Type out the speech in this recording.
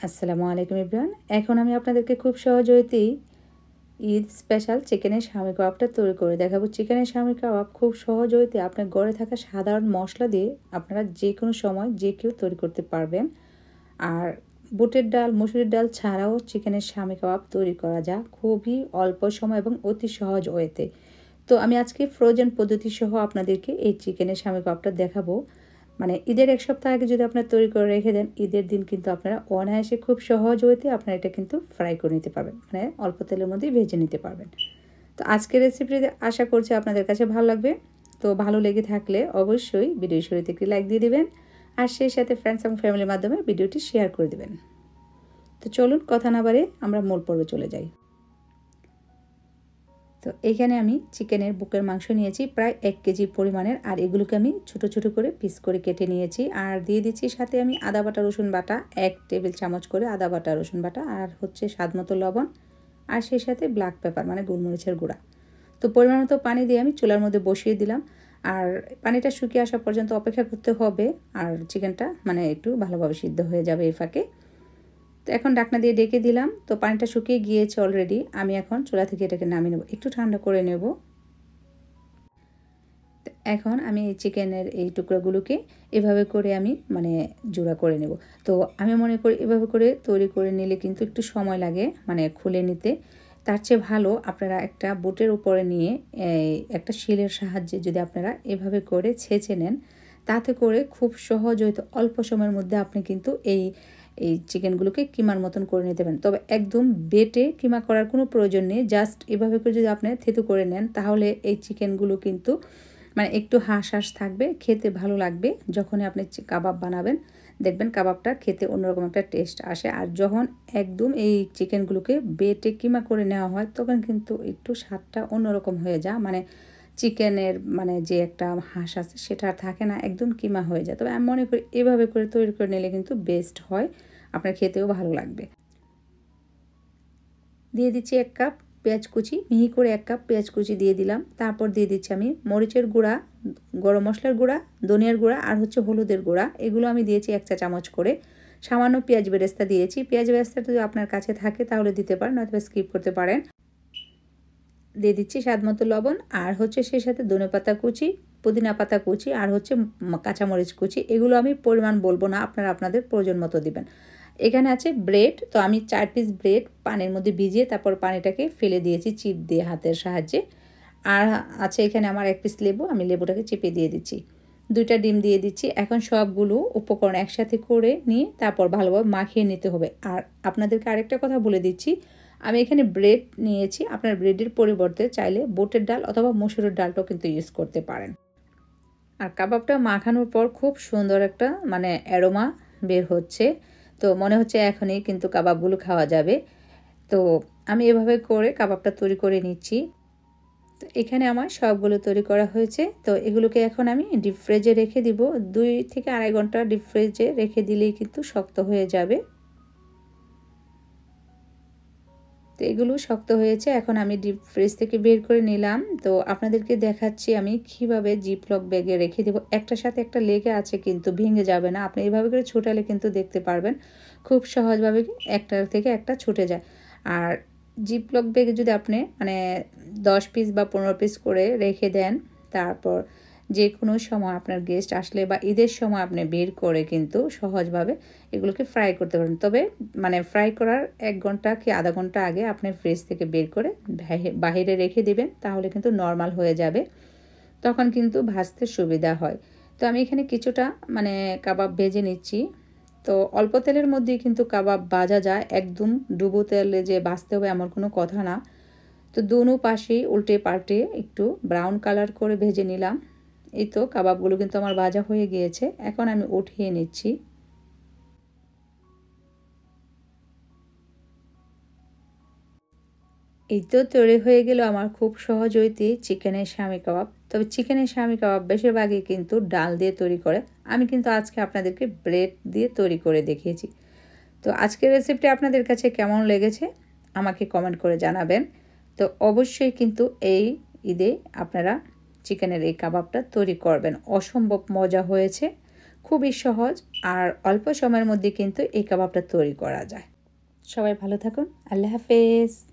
আসসালামু আলাইকুম এভরিওয়ান। এখন আমি আপনাদেরকে খুব সহজেই ঈদ স্পেশাল চিকেনের শামি কাবাবটা তৈরি করে দেখাবো। চিকেনের শামি কাবাব খুব সহজেই আপনার ঘরে থাকা সাধারণ মশলা দিয়ে আপনারা যে কোনো সময় যে কেউ তৈরি করতে পারবেন। আর বুটের ডাল, মসুরের ডাল ছাড়াও চিকেনের শামি কাবাব তৈরি করা যায় খুবই অল্প সময় এবং অতি সহজ ওয়েতে। তো আমি আজকে ফ্রোজেন পদ্ধতি সহ আপনাদেরকে এই চিকেনের শামি কাবাবটা দেখাবো। মানে ঈদের এক সপ্তাহ আগে যদি আপনারা তৈরি করে রেখে দেন, ঈদের দিন কিন্তু আপনারা অনায়াসে খুব সহজ ওয়েতে আপনারা এটা কিন্তু ফ্রাই করে নিতে পারবেন, মানে অল্প তেলের মধ্যে ভেজে নিতে পারবেন। তো আজকের রেসিপিটি আশা করছি আপনাদের কাছে ভালো লাগবে। তো ভালো লেগে থাকলে অবশ্যই ভিডিও শুরুতে একটি লাইক দিয়ে দেবেন, আর সেই সাথে ফ্রেন্ডস এবং ফ্যামিলির মাধ্যমে ভিডিওটি শেয়ার করে দেবেন। তো চলুন কথা না বাড়িয়ে আমরা মূল পর্বে চলে যাই। তো এইখানে আমি চিকেনের বুকের মাংস নিয়েছি প্রায় 1 কেজি পরিমাণের, আর এগুলোকে আমি ছোট ছোট করে পিস করে কেটে নিয়েছি। আর দিয়ে দিচ্ছি সাথে আমি আদা বাটা রসুন বাটা 1 টেবিল চামচ করে আদা বাটা রসুন বাটা, আর হচ্ছে স্বাদ মতো লবণ, আর সেই সাথে ব্ল্যাক পেপার মানে গোলমরিচের গুঁড়া। তো পরিমাণ মতো পানি দিয়ে আমি চুলার মধ্যে বসিয়ে দিলাম, আর পানিটা শুকিয়ে আসা পর্যন্ত অপেক্ষা করতে হবে। আর চিকেনটা মানে একটু ভালোভাবে সিদ্ধ হয়ে যাবে এই ফাঁকে। তো এখন ঢাকনা দিয়ে ডেকে দিলাম। তো পানিটা শুকিয়ে গিয়েছে অলরেডি। আমি এখন চুলা থেকে এটাকে নামিয়ে নেব, একটু ঠান্ডা করে নেব। এখন আমি এই চিকেনের এই টুকরোগুলোকে এভাবে করে আমি মানে জোড়া করে নেব। তো আমি মনে করি এভাবে করে তৈরি করে নিলে কিন্তু একটু সময় লাগে মানে খুলে নিতে। তার চেয়ে ভালো আপনারা একটা বুটের উপরে নিয়ে একটা শিলের সাহায্যে যদি আপনারা এভাবে করে ছেঁচে নেন, তাতে করে খুব সহজ হয়তো অল্প সময়ের মধ্যে আপনি কিন্তু এই চিকেনগুলোকে কিমার মতন করে নিতে পারেন। তবে একদম বেটে কিমা করার কোনো প্রয়োজন নেই। জাস্ট এভাবে করে যদি আপনি থেতু করে নেন, তাহলে এই চিকেনগুলো কিন্তু মানে একটু হাঁস থাকবে, খেতে ভালো লাগবে। যখনই আপনি কাবাব বানাবেন দেখবেন কাবাবটা খেতে অন্যরকম একটা টেস্ট আসে। আর যখন একদম এই চিকেনগুলোকে বেটে কিমা করে নেওয়া হয়, তখন কিন্তু একটু স্বাদটা অন্যরকম হয়ে যায়। মানে চিকেনের মানে যে একটা হাঁস আছে সেটা আর থাকে না, একদম কিমা হয়ে যায়। তবে আমি মনে করি এভাবে করে তৈরি করে নিলে কিন্তু বেস্ট হয়, আপনার খেতেও ভালো লাগবে। দিয়ে দিচ্ছি 1 কাপ পেঁয়াজ কুচি, মিহি করে 1 কাপ পেঁয়াজ কুচি দিয়ে দিলাম। তারপর দিয়ে দিচ্ছি আমি মরিচের গুঁড়া, গরম মশলার গুঁড়া, ধনিয়ার গুঁড়া, আর হচ্ছে হলুদের গুঁড়া। এগুলো আমি দিয়েছি 1 চা চামচ করে। সামান্য পেঁয়াজ বেরেস্তা দিয়েছি। পেঁয়াজ বেরেস্তা যদি আপনার কাছে থাকে তাহলে দিতে পারেন, নয়তো স্কিপ করতে পারেন। দিয়ে দিচ্ছি স্বাদ মতো লবণ, আর হচ্ছে সেই সাথে ধনেপাতা কুচি, পুদিনা পাতা কুচি, আর হচ্ছে কাঁচামরিচ কুচি। এগুলো আমি পরিমাণ বলবো না, আপনারা আপনাদের প্রয়োজন মতো দিবেন। এখানে আছে ব্রেড। তো আমি 4 পিস ব্রেড পানির মধ্যে ভিজিয়ে তারপর পানিটাকে ফেলে দিয়েছি চিপ দিয়ে হাতের সাহায্যে। আর আছে এখানে আমার 1 পিস লেবু, আমি লেবুটাকে চেপে দিয়ে দিচ্ছি। 2টা ডিম দিয়ে দিচ্ছি। এখন সবগুলো উপকরণ একসাথে করে নিয়ে তারপর ভালোভাবে মাখিয়ে নিতে হবে। আর আপনাদেরকে আরেকটা কথা বলে দিচ্ছি, আমি এখানে ব্রেড নিয়েছি। আপনার ব্রেডের পরিবর্তে চাইলে বুটের ডাল অথবা মসুরের ডালটাও কিন্তু ইউজ করতে পারেন। আর কাবাবটা মাখানোর পর খুব সুন্দর একটা মানে অ্যারোমা বের হচ্ছে। তো মনে হচ্ছে এখনই কিন্তু কাবাবগুলো খাওয়া যাবে। তো আমি এভাবে করে কাবাবটা তৈরি করে নিচ্ছি। তো এখানে আমার সবগুলো তৈরি করা হয়েছে। তো এগুলোকে এখন আমি ডিপ ফ্রিজে রেখে দিব। 2 থেকে 2.5 ঘন্টা ডিপ ফ্রিজে রেখে দিলেই কিন্তু শক্ত হয়ে যাবে। তো এগুলো শক্ত হয়েছে, এখন আমি ডিপ ফ্রিজ থেকে বের করে নিলাম। তো আপনাদেরকে দেখাচ্ছি আমি কীভাবে জিপলক ব্যাগে রেখে দেবো। একটার সাথে একটা লেগে আছে কিন্তু ভেঙে যাবে না। আপনি এইভাবে করে ছোটালে কিন্তু দেখতে পারবেন খুব সহজভাবে একটার থেকে একটা ছুটে যায়। আর জিপলক ব্যাগে যদি আপনি মানে 10 পিস বা 15 পিস করে রেখে দেন, তারপর যে কোনো সময় আপনার গেস্ট আসলে বা ঈদের সময় আপনি বের করে কিন্তু সহজভাবে এগুলোকে ফ্রাই করতে পারেন। তবে মানে ফ্রাই করার 1 ঘন্টা কি আধা ঘন্টা আগে আপনি ফ্রিজ থেকে বের করে বাহিরে রেখে দিবেন, তাহলে কিন্তু নর্মাল হয়ে যাবে, তখন কিন্তু ভাজতে সুবিধা হয়। তো আমি এখানে কিছুটা মানে কাবাব ভেজে নিচ্ছি। তো অল্প তেলের মধ্যেই কিন্তু কাবাব ভাজা যায়, একদম ডুবো তেলে যে ভাজতে হবে এমন কোনো কথা না। তো দুনো পাশেই উল্টে পাল্টে একটু ব্রাউন কালার করে ভেজে নিলাম। এই তো কাবাবগুলো কিন্তু আমার ভাজা হয়ে গিয়েছে, এখন আমি উঠিয়ে নিচ্ছি। এই তো তৈরি হয়ে গেল আমার খুব সহজ হইতে চিকেনের শামি কাবাব। তবে চিকেনের শামি কাবাব বেশিরভাগই কিন্তু ডাল দিয়ে তৈরি করে, আমি কিন্তু আজকে আপনাদেরকে ব্রেড দিয়ে তৈরি করে দেখিয়েছি। তো আজকের রেসিপিটি আপনাদের কাছে কেমন লেগেছে আমাকে কমেন্ট করে জানাবেন। তো অবশ্যই কিন্তু এই ঈদে আপনারা চিকেনের এই কাবাবটা তৈরি করবেন, অসম্ভব মজা হয়েছে, খুবই সহজ আর অল্প সময়ের মধ্যে কিন্তু এই কাবাবটা তৈরি করা যায়। সবাই ভালো থাকুন। আল্লাহ হাফেজ।